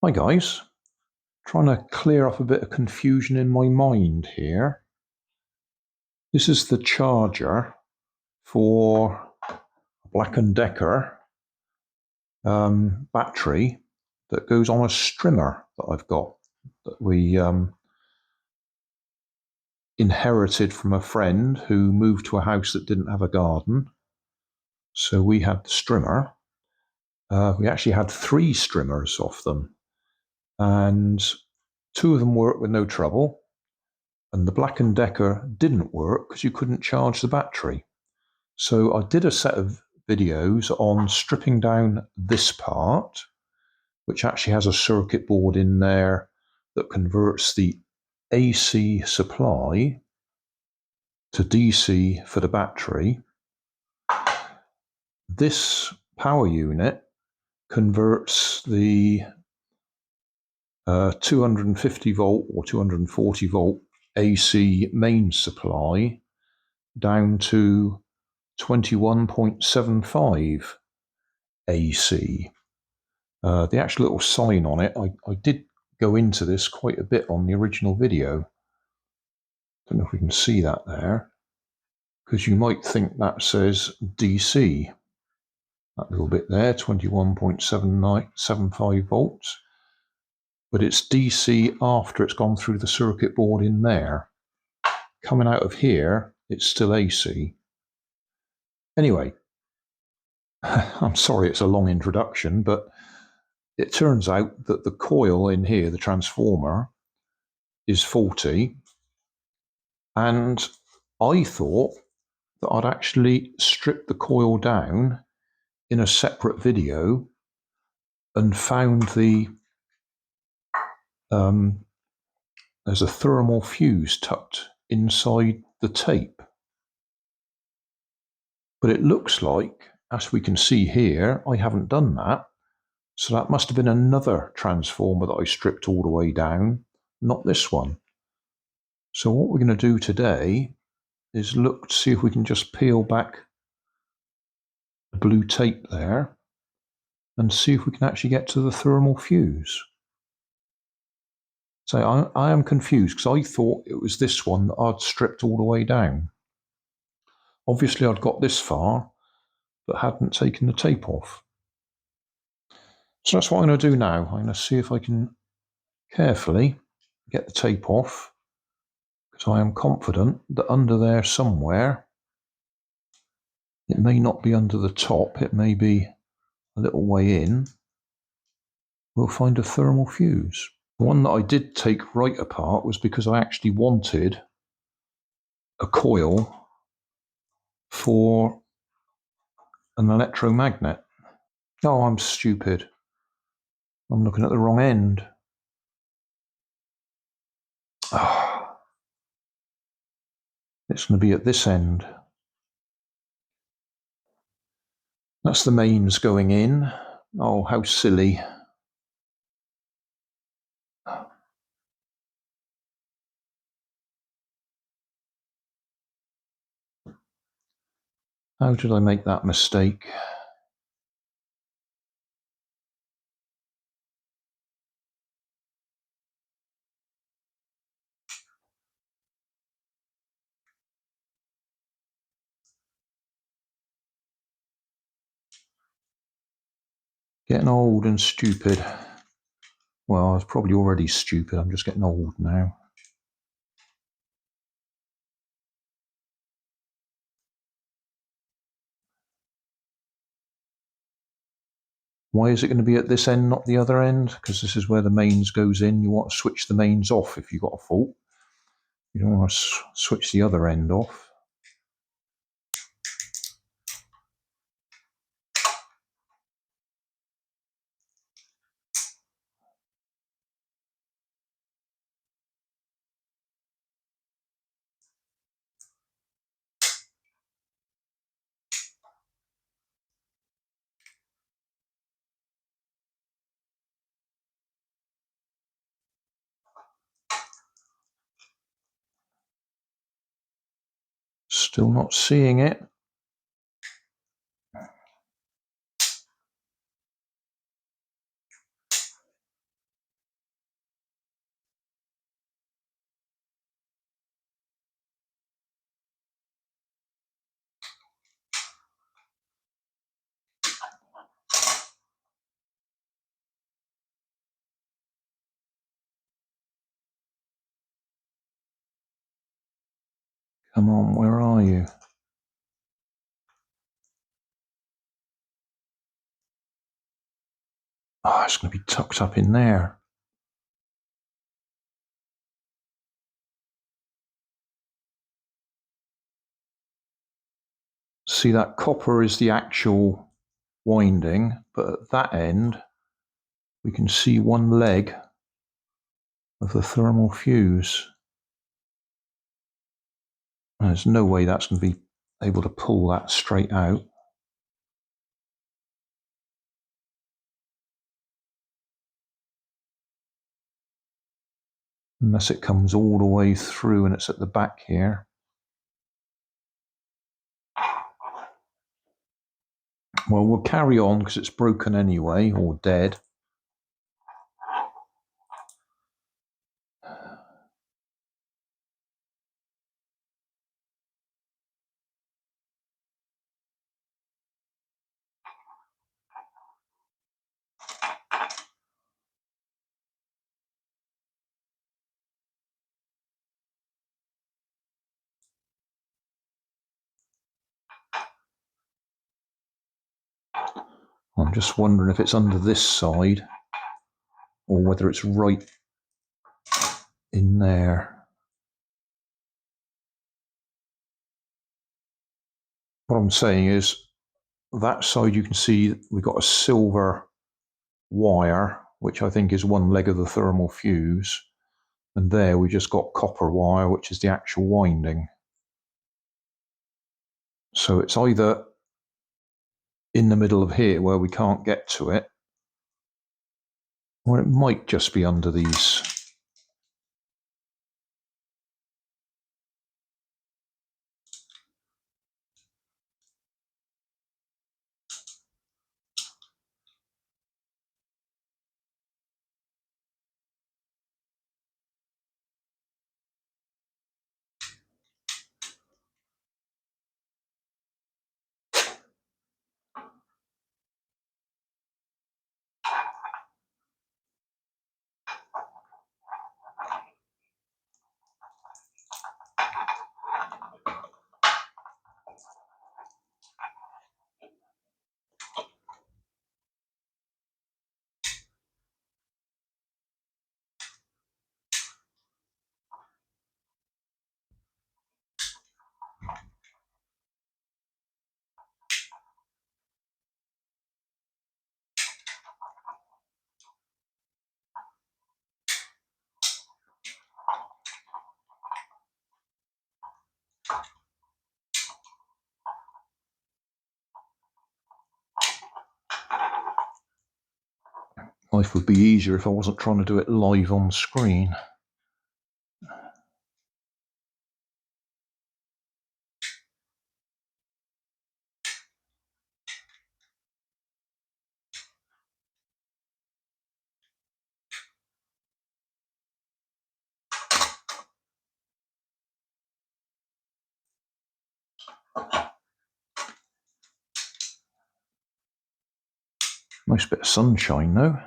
Hi guys, trying to clear up a bit of confusion in my mind here. This is the charger for a Black & Decker battery that goes on a Strimmer that I've got, that we inherited from a friend who moved to a house that didn't have a garden. So we had the Strimmer. We actually had 3 Strimmers off them, and 2 of them worked with no trouble. And the Black & Decker didn't work because you couldn't charge the battery. So I did a set of videos on stripping down this part, which actually has a circuit board in there that converts the AC supply to DC for the battery. This power unit converts the 250 volt or 240 volt AC main supply down to 21.75 AC. The actual little sign on it, I did go into this quite a bit on the original video. Don't know if we can see that there, because you might think that says DC. That little bit there, 21.75 volts. But it's DC after it's gone through the circuit board in there. Coming out of here, it's still AC. Anyway, I'm sorry it's a long introduction, but it turns out that the coil in here, the transformer, is faulty, and I thought that I'd actually stripped the coil down in a separate video and found there's a thermal fuse tucked inside the tape. But it looks like, as we can see here, I haven't done that. So that must have been another transformer that I stripped all the way down, not this one. So what we're going to do today is look to see if we can just peel back the blue tape there and see if we can actually get to the thermal fuse. So I am confused because I thought it was this one that I'd stripped all the way down. Obviously I'd got this far, but hadn't taken the tape off. So that's what I'm going to do now. I'm going to see if I can carefully get the tape off, because I am confident that under there somewhere, it may not be under the top, it may be a little way in, we'll find a thermal fuse. The one that I did take right apart was because I actually wanted a coil for an electromagnet. Oh, I'm stupid. I'm looking at the wrong end. Oh, it's going to be at this end. That's the mains going in. Oh, how silly. How did I make that mistake? Getting old and stupid. Well, I was probably already stupid. I'm just getting old now. Why is it going to be at this end, not the other end? Because this is where the mains goes in. You want to switch the mains off if you've got a fault. You don't want to switch the other end off. Still not seeing it. Come on, where are you? Oh, it's going to be tucked up in there. See, that copper is the actual winding, but at that end, we can see one leg of the thermal fuse. There's no way that's going to be able to pull that straight out. Unless it comes all the way through and it's at the back here. Well, we'll carry on because it's broken anyway, or dead. I'm just wondering if it's under this side or whether it's right in there. What I'm saying is that side you can see we've got a silver wire, which I think is one leg of the thermal fuse. And there we just got copper wire, which is the actual winding. So it's either in the middle of here where we can't get to it, or it might just be under these. Life would be easier if I wasn't trying to do it live on screen. Nice bit of sunshine though.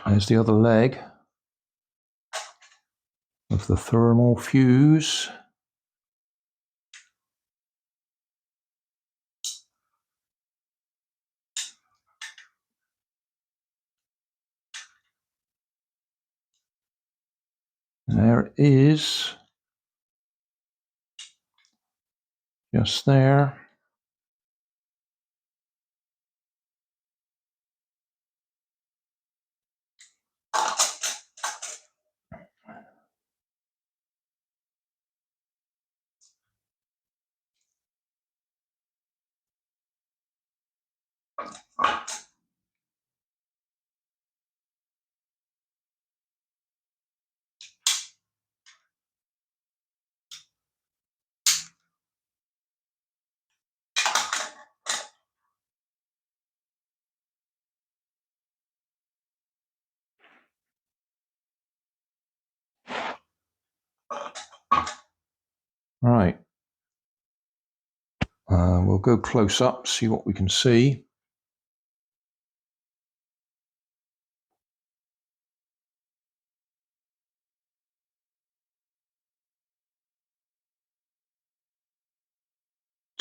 There's the other leg of the thermal fuse. There it is. Just there. Right. We'll go close up, see what we can see.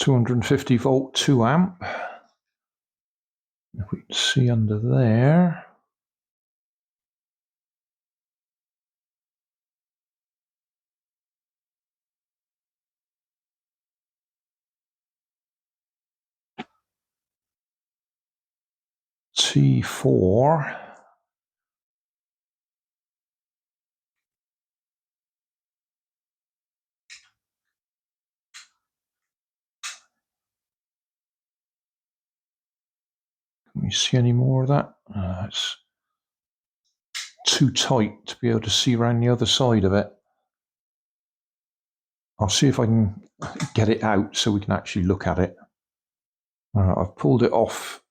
$250-volt 2-amp. If we can see under there. T4. Can we see any more of that? It's too tight to be able to see around the other side of it. I'll see if I can get it out so we can actually look at it. I've pulled it off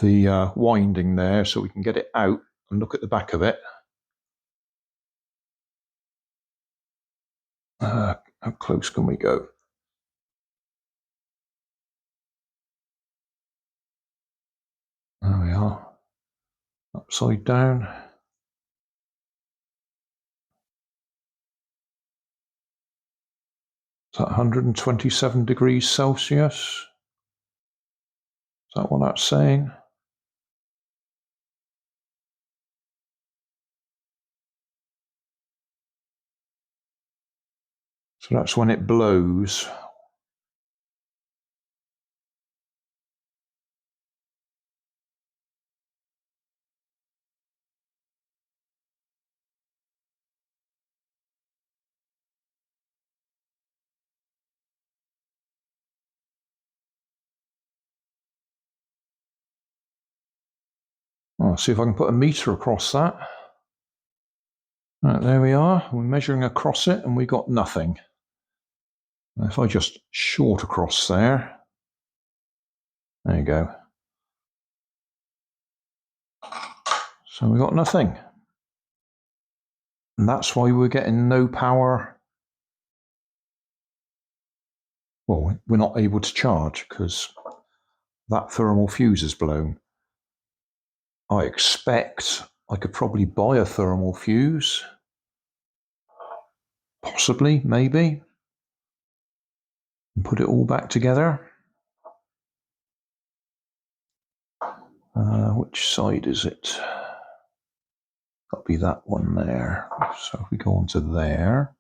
the winding there so we can get it out and look at the back of it. How close can we go? There we are. Upside down. Is that 127 degrees Celsius? Is that what that's saying? So that's when it blows. I'll see if I can put a meter across that. Right, there we are. We're measuring across it and we got nothing. If I just short across there, there you go. So we got nothing. And that's why we're getting no power. Well, we're not able to charge because that thermal fuse is blown. I expect I could probably buy a thermal fuse. Possibly, maybe. And put it all back together. Which side is it? That'll be that one there. So if we go on to there.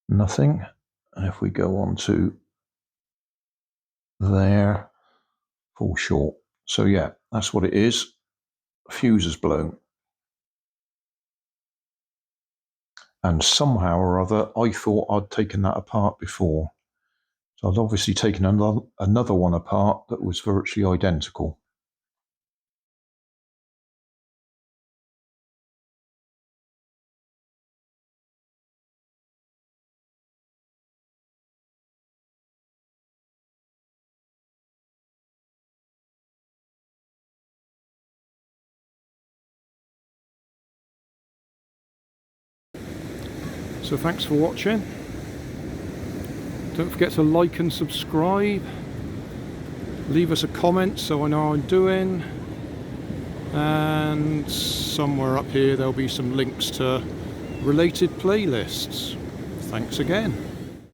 Nothing. And if we go on to there, fall short. So yeah, that's what it is. Fuse is blown. And somehow or other, I thought I'd taken that apart before. So I'd obviously taken another one apart that was virtually identical. So thanks for watching. Don't forget to like and subscribe. Leave us a comment so I know how I'm doing. And somewhere up here there'll be some links to related playlists. Thanks again.